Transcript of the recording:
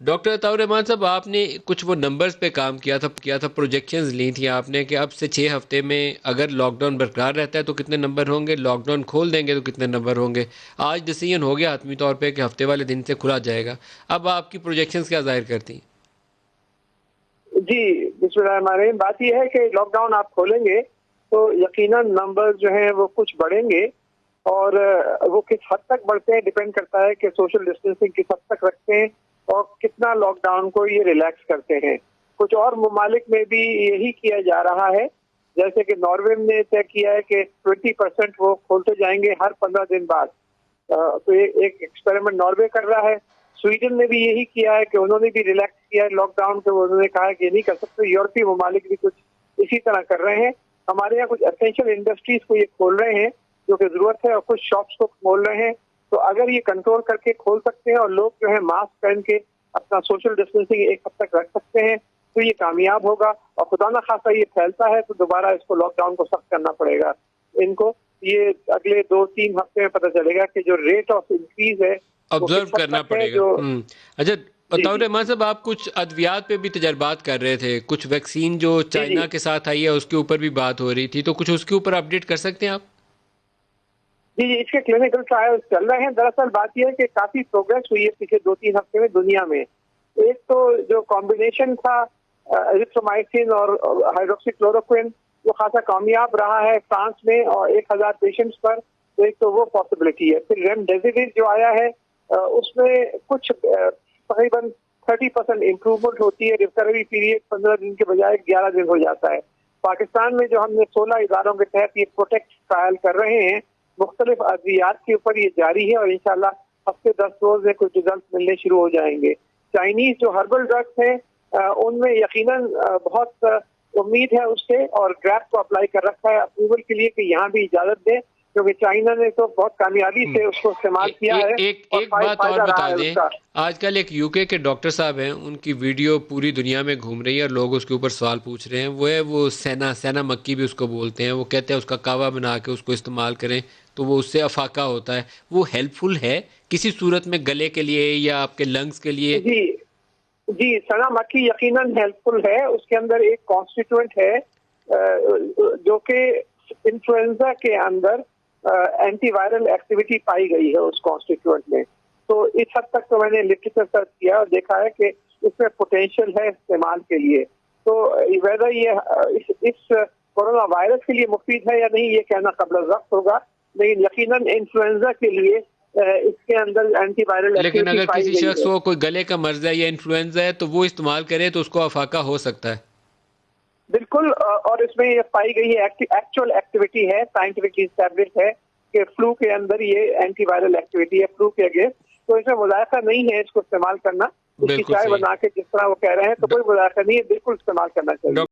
Doctor Ataur Rahman साहब, आपने कुछ वो नंबर्स पे काम किया था, प्रोजेक्शंस ली थी आपने कि अब से 6 हफ्ते में अगर लॉकडाउन बरकरार रहता है तो कितने नंबर होंगे, लॉकडाउन खोल देंगे तो कितने नंबर होंगे। आज डिसीजन हो गया आत्मी तौर पे कि हफ्ते वाले दिन से खुला जाएगा। अब आपकी प्रोजेक्शंस क्या जाहिर करती हैं? जी, बिस्मिल्लाहिर्रहमानिर्रहीम। बात यह है कि लॉकडाउन आप खोलेंगे तो यकीनन नंबर जो हैं वो कुछ बढ़ेंगे, और वो किस हद तक बढ़ते हैं डिपेंड करता है कि सोशल डिस्टेंसिंग किस हद तक रखते हैं और कितना लॉकडाउन को ये रिलैक्स करते हैं। कुछ और ममालिक में भी यही किया जा रहा है, जैसे कि नॉर्वे ने तय किया है कि 20% वो खोलते जाएंगे हर 15 दिन बाद। तो ये एक एक्सपेरिमेंट नॉर्वे कर रहा है। स्वीडन ने भी यही किया है कि उन्होंने भी रिलैक्स किया है लॉकडाउन को, उन्होंने कहा है कि ये नहीं कर सकते। यूरोपीय ममालिक भी कुछ इसी तरह कर रहे हैं। हमारे यहाँ कुछ एसेंशियल इंडस्ट्रीज को ये खोल रहे हैं जो कि जरूरत है, और कुछ शॉप्स को खोल रहे हैं। तो अगर ये कंट्रोल करके खोल सकते हैं और लोग जो है मास्क पहन के अपना सोशल डिस्टेंसिंग एक हद तक रख सकते हैं तो ये कामयाब होगा। और खुदा ना खासा ये फैलता है तो दोबारा इसको लॉकडाउन को सख्त करना पड़ेगा इनको। ये अगले 2-3 हफ्ते में पता चलेगा कि जो रेट ऑफ इंक्रीज है वो ऑब्जर्व किस हद करना तक है। पड़ेगा। जो अच्छा, जी बताओ जी रहमान साहब, आप कुछ अद्वियात पे भी तजर्बात कर रहे थे, कुछ वैक्सीन जो जी जी चाइना के साथ आई है उसके ऊपर भी बात हो रही थी, तो कुछ उसके ऊपर अपडेट कर सकते हैं आप? जी जी, इसके क्लिनिकल ट्रायल्स चल रहे हैं। दरअसल बात यह है कि काफी प्रोग्रेस हुई है पिछले 2-3 हफ्ते में दुनिया में। एक तो जो कॉम्बिनेशन था एजिथ्रोमाइसिन और हाइड्रोक्सीक्लोरोक्विन, वो खासा कामयाब रहा है फ्रांस में और 1000 पेशेंट्स पर। तो एक तो वो पॉसिबिलिटी है। फिर रेमडेसिविर जो आया है उसमें कुछ तकरीबन 30% इम्प्रूवमेंट होती है। रिकवरी पीरियड 15 दिन के बजाय 11 दिन हो जाता है। पाकिस्तान में जो हमने 16 इदारों के तहत ये प्रोटेक्ट ट्रायल कर रहे हैं मुख्तलिफ अद्वियात के ऊपर, ये जारी है और इंशाल्लाह हफ्ते 10 रोज में कुछ रिजल्ट मिलने शुरू हो जाएंगे। चाइनीज जो हर्बल ड्रग्स हैं उनमें यकीनन बहुत उम्मीद है उससे, और ग्रैप को अप्लाई कर रखा है अप्रूवल के लिए कि यहाँ भी इजाजत दें, क्योंकि चाइना ने तो बहुत कामयाबी से उसको इस्तेमाल किया है एक और एक बात और फायदा रहा बता है दें। उसका। आजकल एक यूके के डॉक्टर साहब हैं, उनकी वीडियो पूरी दुनिया में घूम रही है और लोग उसके ऊपर सवाल पूछ रहे हैं। वो सेना सेना मक्की भी उसको बोलते हैं। वो कहते हैं उसका कावा बना के उसको इस्तेमाल करें तो वो उससे अफाका होता है। वो हेल्पफुल है किसी सूरत में गले के लिए या आपके लंग्स के लिए? जी जी, सना मक्खी यकीनन हेल्पफुल है। उसके अंदर एक कॉन्स्टिट्यूएंट है जो कि इन्फ्लुएंजा के अंदर एंटीवायरल एक्टिविटी पाई गई है उस कॉन्स्टिट्यूएंट में। तो इस हद तक तो मैंने लिटरेचर सर्च किया और देखा है कि इसमें पोटेंशियल है इस्तेमाल के लिए। तो वेदर ये इस कोरोना वायरस के लिए मुफीद है या नहीं ये कहना कबल वक्त होगा, लेकिन यकीनन इन्फ्लुएंजा के लिए इसके अंदर एंटीवायरल लेकिन एक्टिविटी अगर पाई किसी गई शख्स है। को कोई गले का मर्ज है या इन्फ्लुएंजा है तो वो इस्तेमाल करे तो उसको अफाका हो सकता है। बिल्कुल, और इसमें ये पाई गई है एक्चुअल एक्टिविटी है, साइंटिफिकली एस्टैब्लिश है कि फ्लू के अंदर ये एंटीवायरल एक्टिविटी है फ्लू के अगेंस्ट। तो इसमें मुजायका नहीं है इसको इस्तेमाल करना। इसकी बिल्कुल चाय सही। बना के जिस तरह वो कह रहे हैं तो कोई मुजायका नहीं है, बिल्कुल इस्तेमाल करना चाहिए।